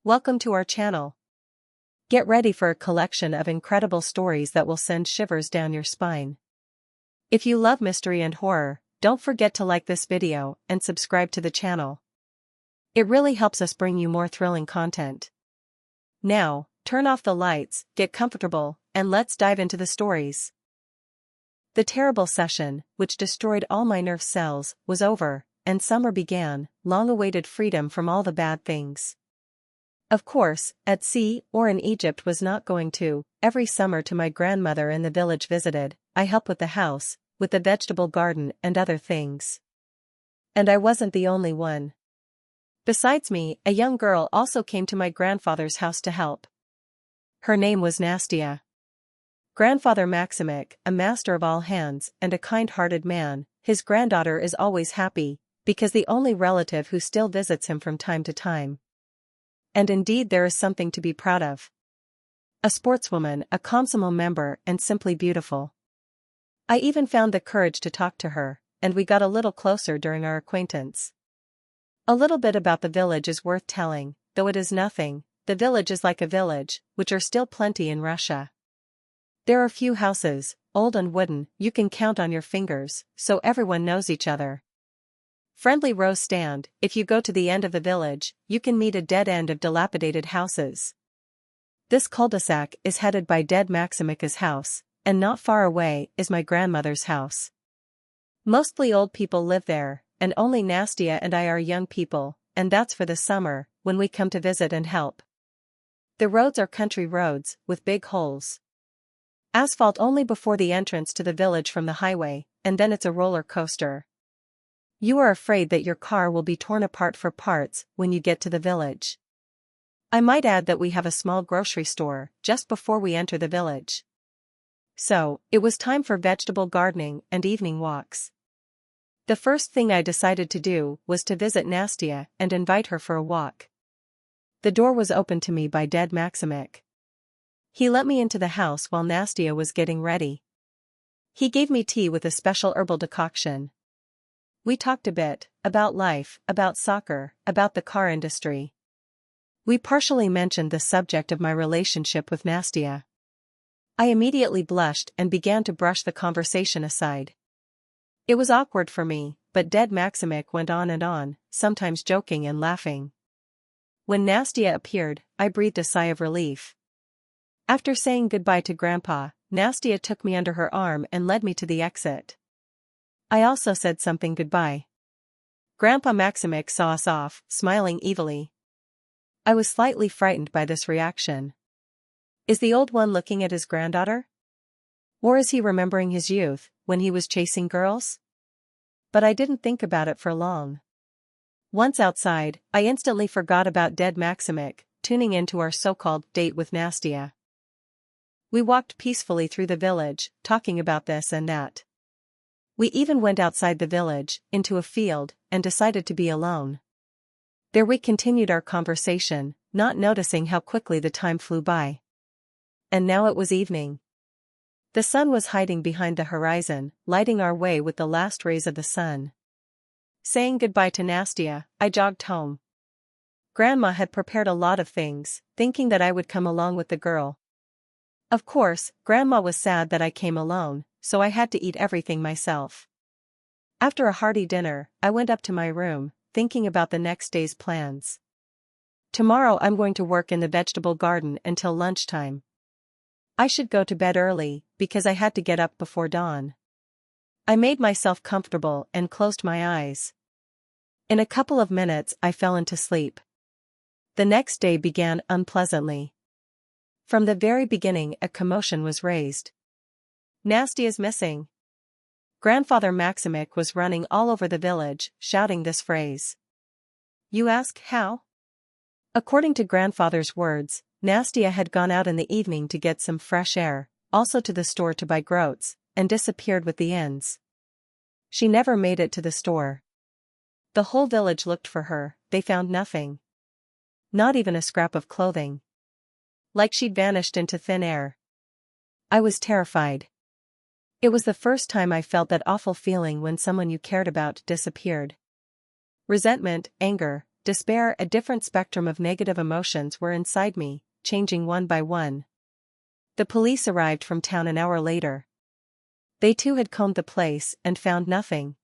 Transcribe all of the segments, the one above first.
Welcome to our channel. Get ready for a collection of incredible stories that will send shivers down your spine. If you love mystery and horror, don't forget to like this video and subscribe to the channel. It really helps us bring you more thrilling content. Now, turn off the lights, get comfortable, and let's dive into the stories. The terrible session, which destroyed all my nerve cells, was over, and summer began, long-awaited freedom from all the bad things. Of course, at sea or in Egypt was not going to. Every summer to my grandmother in the village visited, I helped with the house, with the vegetable garden and other things. And I wasn't the only one. Besides me, a young girl also came to my grandfather's house to help. Her name was Nastia. Grandfather Maximic, a master of all hands and a kind-hearted man, his granddaughter is always happy, because the only relative who still visits him from time to time. And indeed there is something to be proud of. A sportswoman, a Komsomol member, and simply beautiful. I even found the courage to talk to her, and we got a little closer during our acquaintance. A little bit about the village is worth telling, though it is nothing. The village is like a village, which are still plenty in Russia. There are few houses, old and wooden, you can count on your fingers, so everyone knows each other. Friendly rows stand. If you go to the end of the village, you can meet a dead end of dilapidated houses. This cul-de-sac is headed by dead Maximica's house, and not far away is my grandmother's house. Mostly old people live there, and only Nastia and I are young people, and that's for the summer, when we come to visit and help. The roads are country roads, with big holes. Asphalt only before the entrance to the village from the highway, and then it's a roller coaster. You are afraid that your car will be torn apart for parts when you get to the village. I might add that we have a small grocery store just before we enter the village. So, it was time for vegetable gardening and evening walks. The first thing I decided to do was to visit Nastia and invite her for a walk. The door was opened to me by dead Maximic. He let me into the house while Nastia was getting ready. He gave me tea with a special herbal decoction. We talked a bit, about life, about soccer, about the car industry. We partially mentioned the subject of my relationship with Nastia. I immediately blushed and began to brush the conversation aside. It was awkward for me, but dead Maximic went on, sometimes joking and laughing. When Nastia appeared, I breathed a sigh of relief. After saying goodbye to Grandpa, Nastia took me under her arm and led me to the exit. I also said something goodbye. Grandpa Maximic saw us off, smiling evilly. I was slightly frightened by this reaction. Is the old one looking at his granddaughter? Or is he remembering his youth, when he was chasing girls? But I didn't think about it for long. Once outside, I instantly forgot about dead Maximic, tuning into our so-called date with Nastia. We walked peacefully through the village, talking about this and that. We even went outside the village, into a field, and decided to be alone. There we continued our conversation, not noticing how quickly the time flew by. And now it was evening. The sun was hiding behind the horizon, lighting our way with the last rays of the sun. Saying goodbye to Nastia, I jogged home. Grandma had prepared a lot of things, thinking that I would come along with the girl. Of course, Grandma was sad that I came alone, so I had to eat everything myself. After a hearty dinner, I went up to my room, thinking about the next day's plans. Tomorrow I'm going to work in the vegetable garden until lunchtime. I should go to bed early, because I had to get up before dawn. I made myself comfortable and closed my eyes. In a couple of minutes I fell into sleep. The next day began unpleasantly. From the very beginning a commotion was raised. Nastia is missing. Grandfather Maximic was running all over the village, shouting this phrase. You ask how? According to grandfather's words, Nastia had gone out in the evening to get some fresh air, also to the store to buy groats, and disappeared with the ends. She never made it to the store. The whole village looked for her, they found nothing. Not even a scrap of clothing. Like she'd vanished into thin air. I was terrified. It was the first time I felt that awful feeling when someone you cared about disappeared. Resentment, anger, despair, a different spectrum of negative emotions were inside me, changing one by one. The police arrived from town an hour later. They too had combed the place and found nothing.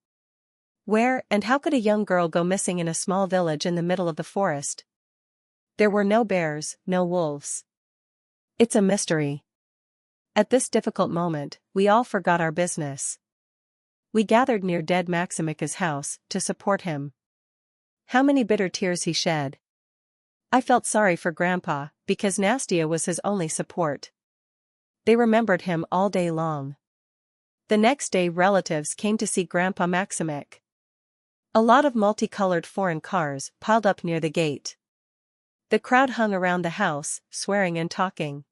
Where and how could a young girl go missing in a small village in the middle of the forest? There were no bears, no wolves. It's a mystery. At this difficult moment, we all forgot our business. We gathered near dead Maximica's house to support him. How many bitter tears he shed. I felt sorry for Grandpa, because Nastia was his only support. They remembered him all day long. The next day relatives came to see Grandpa Maximic. A lot of multicolored foreign cars piled up near the gate. The crowd hung around the house, swearing and talking.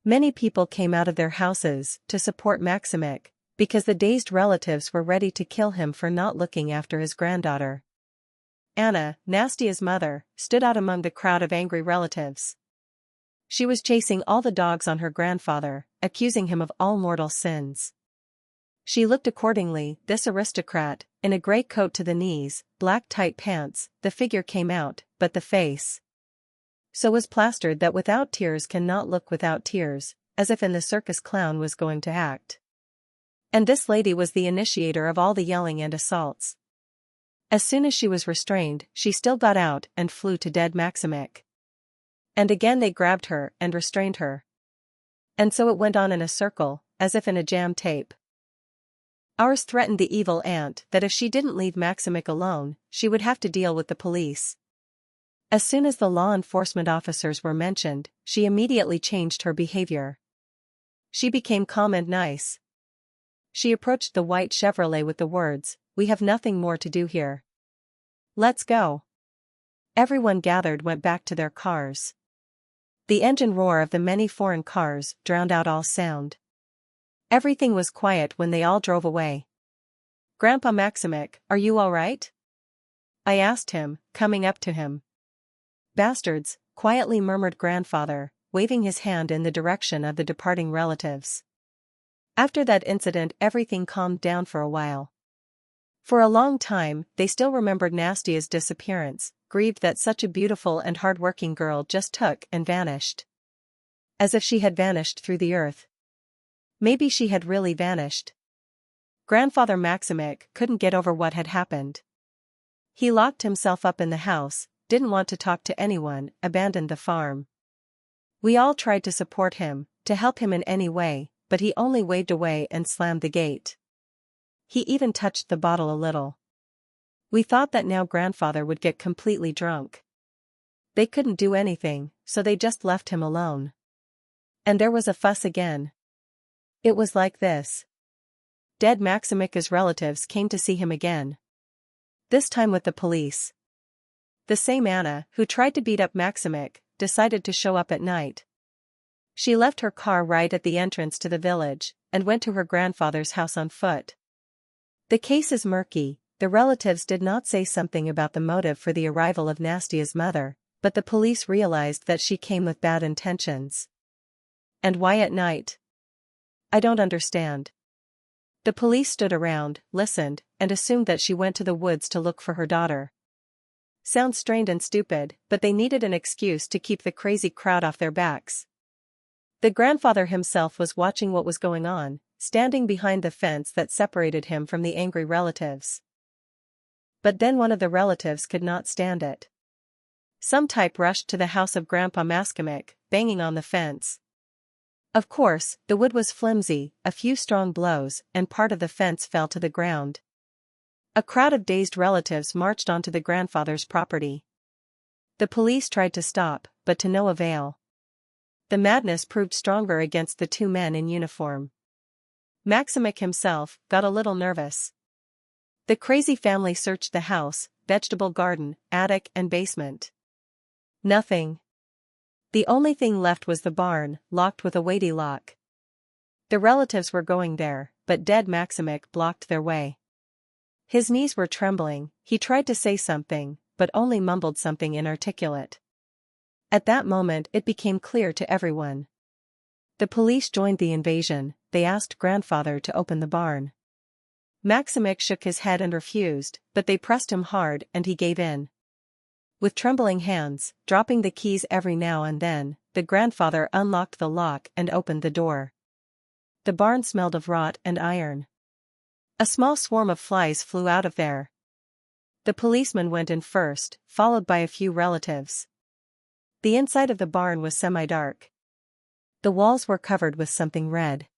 Many people came out of their houses to support Maximic, because the dazed relatives were ready to kill him for not looking after his granddaughter. Anna, Nastia's mother, stood out among the crowd of angry relatives. She was chasing all the dogs on her grandfather, accusing him of all mortal sins. She looked accordingly, this aristocrat, in a grey coat to the knees, black tight pants, the figure came out, but the face so was plastered that without tears cannot look without tears, as if in the circus clown was going to act. And this lady was the initiator of all the yelling and assaults. As soon as she was restrained, she still got out and flew to dead Maximic. And again they grabbed her and restrained her. And so it went on in a circle, as if in a jam tape. Ours threatened the evil aunt that if she didn't leave Maximic alone, she would have to deal with the police. As soon as the law enforcement officers were mentioned, she immediately changed her behavior. She became calm and nice. She approached the white Chevrolet with the words, "We have nothing more to do here. Let's go." Everyone gathered went back to their cars. The engine roar of the many foreign cars drowned out all sound. Everything was quiet when they all drove away. "Grandpa Maximic, are you all right?" I asked him, coming up to him. "Bastards," quietly murmured grandfather, waving his hand in the direction of the departing relatives. After that incident everything calmed down for a while. For a long time, they still remembered Nastia's disappearance, grieved that such a beautiful and hard-working girl just took and vanished. As if she had vanished through the earth. Maybe she had really vanished. Grandfather Maximic couldn't get over what had happened. He locked himself up in the house, didn't want to talk to anyone, abandoned the farm. We all tried to support him, to help him in any way, but he only waved away and slammed the gate. He even touched the bottle a little. We thought that now grandfather would get completely drunk. They couldn't do anything, so they just left him alone. And there was a fuss again. It was like this. Dead Maximica's relatives came to see him again. This time with the police. The same Anna, who tried to beat up Maximic, decided to show up at night. She left her car right at the entrance to the village, and went to her grandfather's house on foot. The case is murky. The relatives did not say something about the motive for the arrival of Nastia's mother, but the police realized that she came with bad intentions. And why at night? I don't understand. The police stood around, listened, and assumed that she went to the woods to look for her daughter. Sounds strained and stupid, but they needed an excuse to keep the crazy crowd off their backs. The grandfather himself was watching what was going on, standing behind the fence that separated him from the angry relatives. But then one of the relatives could not stand it. Some type rushed to the house of Grandpa Maximic, banging on the fence. Of course, the wood was flimsy, a few strong blows, and part of the fence fell to the ground. A crowd of dazed relatives marched onto the grandfather's property. The police tried to stop, but to no avail. The madness proved stronger against the two men in uniform. Maximic himself got a little nervous. The crazy family searched the house, vegetable garden, attic and basement. Nothing. The only thing left was the barn, locked with a weighty lock. The relatives were going there, but dead Maximic blocked their way. His knees were trembling, he tried to say something, but only mumbled something inarticulate. At that moment it became clear to everyone. The police joined the invasion. They asked grandfather to open the barn. Maximic shook his head and refused, but they pressed him hard and he gave in. With trembling hands, dropping the keys every now and then, the grandfather unlocked the lock and opened the door. The barn smelled of rot and iron. A small swarm of flies flew out of there. The policeman went in first, followed by a few relatives. The inside of the barn was semi-dark. The walls were covered with something red.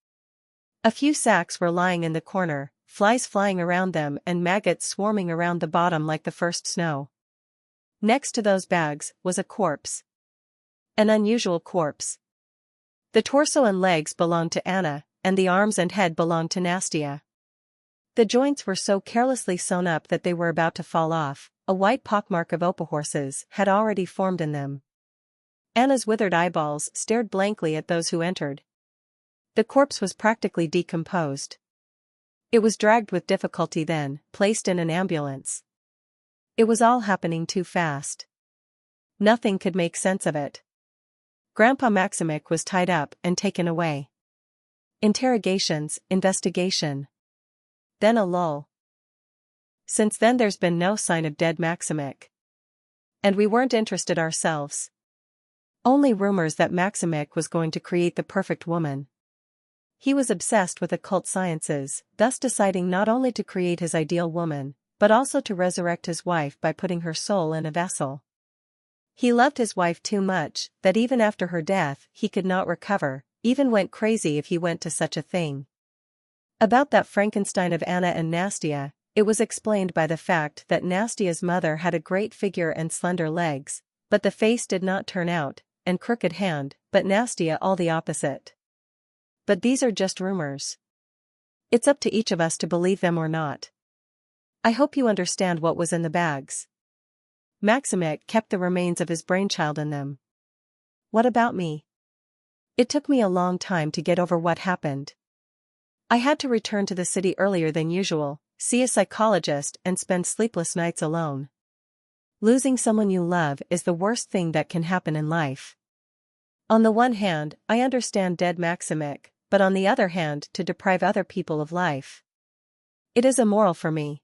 A few sacks were lying in the corner, flies flying around them and maggots swarming around the bottom like the first snow. Next to those bags was a corpse. An unusual corpse. The torso and legs belonged to Anna, and the arms and head belonged to Nastia. The joints were so carelessly sewn up that they were about to fall off. A white pockmark of opahorses had already formed in them. Anna's withered eyeballs stared blankly at those who entered. The corpse was practically decomposed. It was dragged with difficulty, then placed in an ambulance. It was all happening too fast. Nothing could make sense of it. Grandpa Maximic was tied up and taken away. Interrogations, investigation. Then a lull. Since then there's been no sign of dead Maximic. And we weren't interested ourselves. Only rumors that Maximic was going to create the perfect woman. He was obsessed with occult sciences, thus deciding not only to create his ideal woman, but also to resurrect his wife by putting her soul in a vessel. He loved his wife too much that even after her death he could not recover, even went crazy if he went to such a thing. About that Frankenstein of Anna and Nastia, it was explained by the fact that Nastia's mother had a great figure and slender legs, but the face did not turn out, and crooked hand, but Nastia all the opposite. But these are just rumors. It's up to each of us to believe them or not. I hope you understand what was in the bags. Maximic kept the remains of his brainchild in them. What about me? It took me a long time to get over what happened. I had to return to the city earlier than usual, see a psychologist and spend sleepless nights alone. Losing someone you love is the worst thing that can happen in life. On the one hand, I understand dead Maximic, but on the other hand to deprive other people of life. It is immoral for me.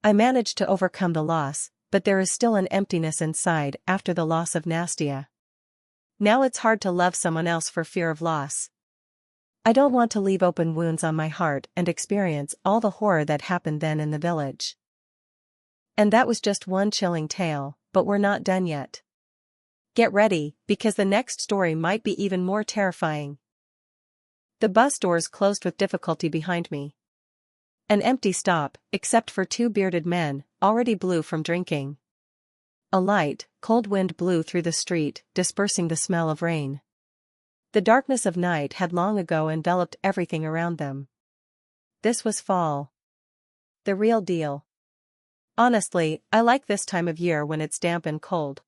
I managed to overcome the loss, but there is still an emptiness inside after the loss of Nastia. Now it's hard to love someone else for fear of loss. I don't want to leave open wounds on my heart and experience all the horror that happened then in the village. And that was just one chilling tale, but we're not done yet. Get ready, because the next story might be even more terrifying. The bus doors closed with difficulty behind me. An empty stop, except for two bearded men, already blue from drinking. A light, cold wind blew through the street, dispersing the smell of rain. The darkness of night had long ago enveloped everything around them. This was fall. The real deal. Honestly, I like this time of year when it's damp and cold.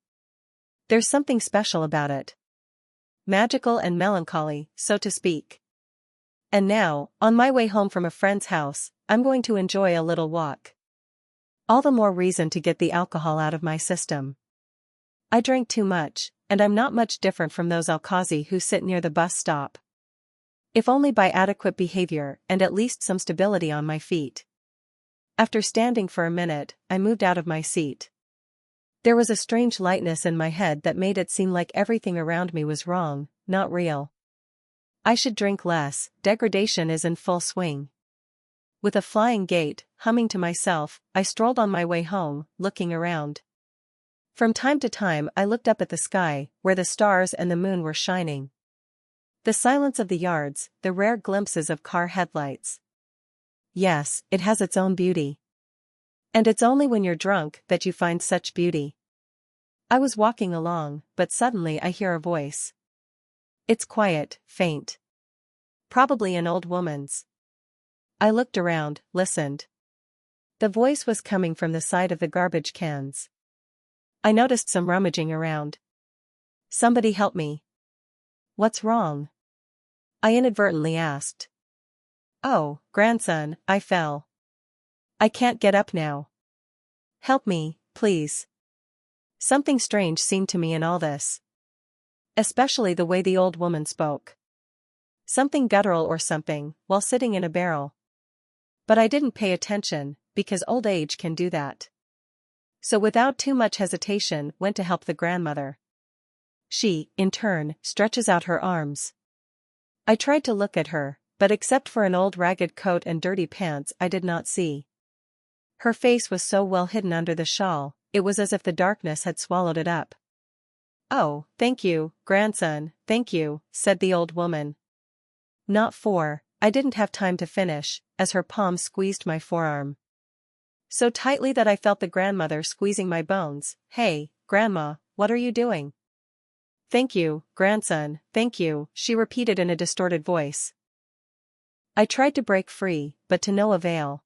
There's something special about it. Magical and melancholy, so to speak. And now, on my way home from a friend's house, I'm going to enjoy a little walk. All the more reason to get the alcohol out of my system. I drank too much, and I'm not much different from those Alkazi who sit near the bus stop. If only by adequate behavior and at least some stability on my feet. After standing for a minute, I moved out of my seat. There was a strange lightness in my head that made it seem like everything around me was wrong, not real. I should drink less, degradation is in full swing. With a flying gait, humming to myself, I strolled on my way home, looking around. From time to time I looked up at the sky, where the stars and the moon were shining. The silence of the yards, the rare glimpses of car headlights. Yes, it has its own beauty. And it's only when you're drunk that you find such beauty. I was walking along, but suddenly I hear a voice. It's quiet, faint. Probably an old woman's. I looked around, listened. The voice was coming from the side of the garbage cans. I noticed some rummaging around. Somebody help me. What's wrong? I inadvertently asked. Oh, grandson, I fell. I can't get up now. Help me, please. Something strange seemed to me in all this. Especially the way the old woman spoke. Something guttural or something, while sitting in a barrel. But I didn't pay attention, because old age can do that. so without too much hesitation went to help the grandmother. She, in turn, stretches out her arms. I tried to look at her, but except for an old ragged coat and dirty pants I did not see. Her face was so well hidden under the shawl, it was as if the darkness had swallowed it up. "Oh, thank you, grandson, thank you," said the old woman. "Not for," I didn't have time to finish, as her palm squeezed my forearm so tightly that I felt the grandmother squeezing my bones. "Hey, Grandma, what are you doing?" "Thank you, grandson, thank you," she repeated in a distorted voice. I tried to break free, but to no avail.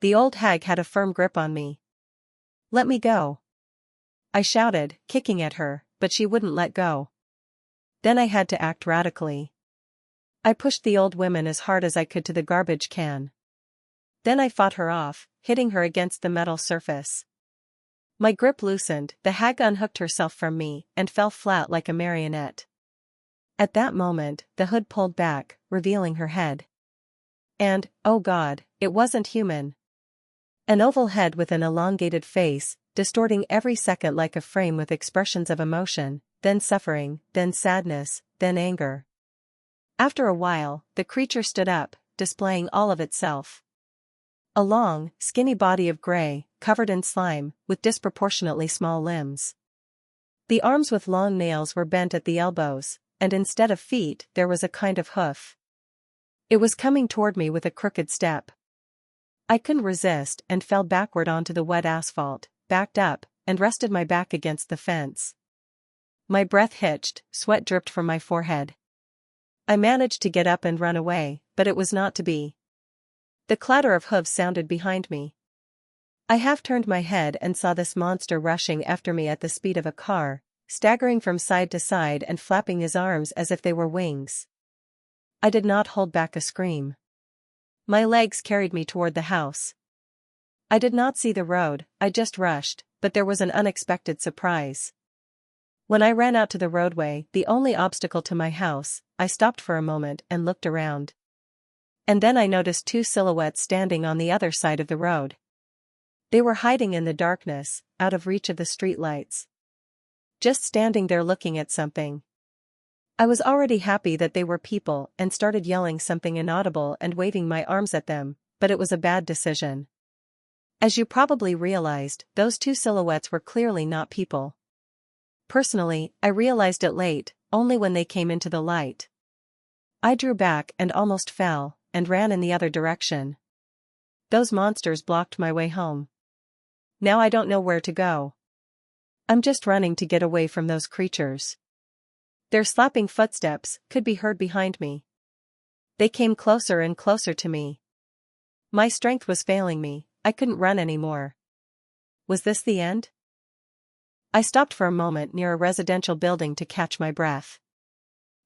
The old hag had a firm grip on me. "Let me go," I shouted, kicking at her, but she wouldn't let go. Then I had to act radically. I pushed the old woman as hard as I could to the garbage can. Then I fought her off, hitting her against the metal surface. My grip loosened, the hag unhooked herself from me, and fell flat like a marionette. At that moment, the hood pulled back, revealing her head. And, oh God, it wasn't human. An oval head with an elongated face, distorting every second like a frame with expressions of emotion, then suffering, then sadness, then anger. After a while, the creature stood up, displaying all of itself. A long, skinny body of gray, covered in slime, with disproportionately small limbs. The arms with long nails were bent at the elbows, and instead of feet there was a kind of hoof. It was coming toward me with a crooked step. I couldn't resist and fell backward onto the wet asphalt, backed up, and rested my back against the fence. My breath hitched, sweat dripped from my forehead. I managed to get up and run away, but it was not to be. The clatter of hooves sounded behind me. I half turned my head and saw this monster rushing after me at the speed of a car, staggering from side to side and flapping his arms as if they were wings. I did not hold back a scream. My legs carried me toward the house. I did not see the road, I just rushed, but there was an unexpected surprise. When I ran out to the roadway, the only obstacle to my house, I stopped for a moment and looked around. And then I noticed two silhouettes standing on the other side of the road. They were hiding in the darkness, out of reach of the streetlights. Just standing there looking at something. I was already happy that they were people and started yelling something inaudible and waving my arms at them, but it was a bad decision. As you probably realized, those two silhouettes were clearly not people. Personally, I realized it late, only when they came into the light. I drew back and almost fell, and ran in the other direction. Those monsters blocked my way home. Now I don't know where to go. I'm just running to get away from those creatures. Their slapping footsteps could be heard behind me. They came closer and closer to me. My strength was failing me, I couldn't run anymore. Was this the end? I stopped for a moment near a residential building to catch my breath.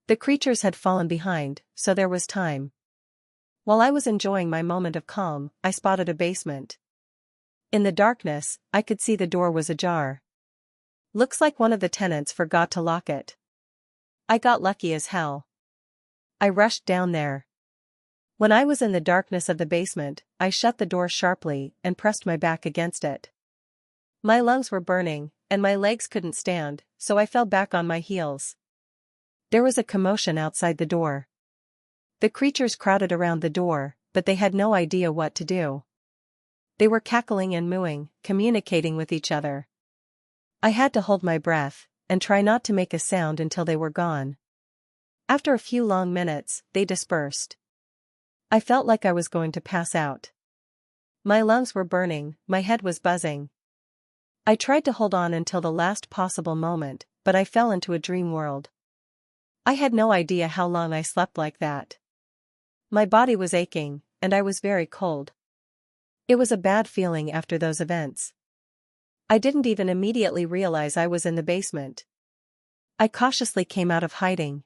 The creatures had fallen behind, so there was time. While I was enjoying my moment of calm, I spotted a basement. In the darkness, I could see the door was ajar. Looks like one of the tenants forgot to lock it. I got lucky as hell. I rushed down there. When I was in the darkness of the basement, I shut the door sharply and pressed my back against it. My lungs were burning, and my legs couldn't stand, so I fell back on my heels. There was a commotion outside the door. The creatures crowded around the door, but they had no idea what to do. They were cackling and mooing, communicating with each other. I had to hold my breath, and try not to make a sound until they were gone. After a few long minutes, they dispersed. I felt like I was going to pass out. My lungs were burning, my head was buzzing. I tried to hold on until the last possible moment, but I fell into a dream world. I had no idea how long I slept like that. My body was aching, and I was very cold. It was a bad feeling after those events. I didn't even immediately realize I was in the basement. I cautiously came out of hiding.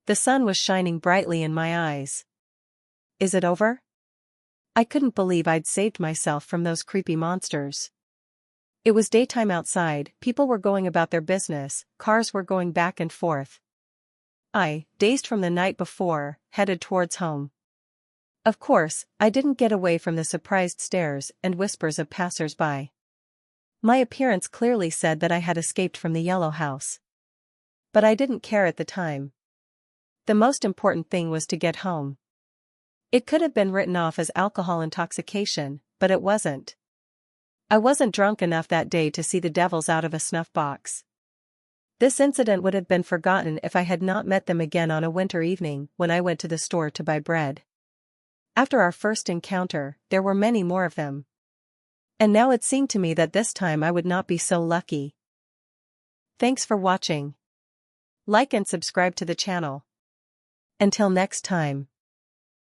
The sun was shining brightly in my eyes. Is it over? I couldn't believe I'd saved myself from those creepy monsters. It was daytime outside, people were going about their business, cars were going back and forth. I, dazed from the night before, headed towards home. Of course, I didn't get away from the surprised stares and whispers of passers-by. My appearance clearly said that I had escaped from the yellow house. But I didn't care at the time. The most important thing was to get home. It could have been written off as alcohol intoxication, but it wasn't. I wasn't drunk enough that day to see the devils out of a snuff box. This incident would have been forgotten if I had not met them again on a winter evening when I went to the store to buy bread. After our first encounter, there were many more of them. And now it seemed to me that this time I would not be so lucky. Thanks for watching. Like and subscribe to the channel. Until next time.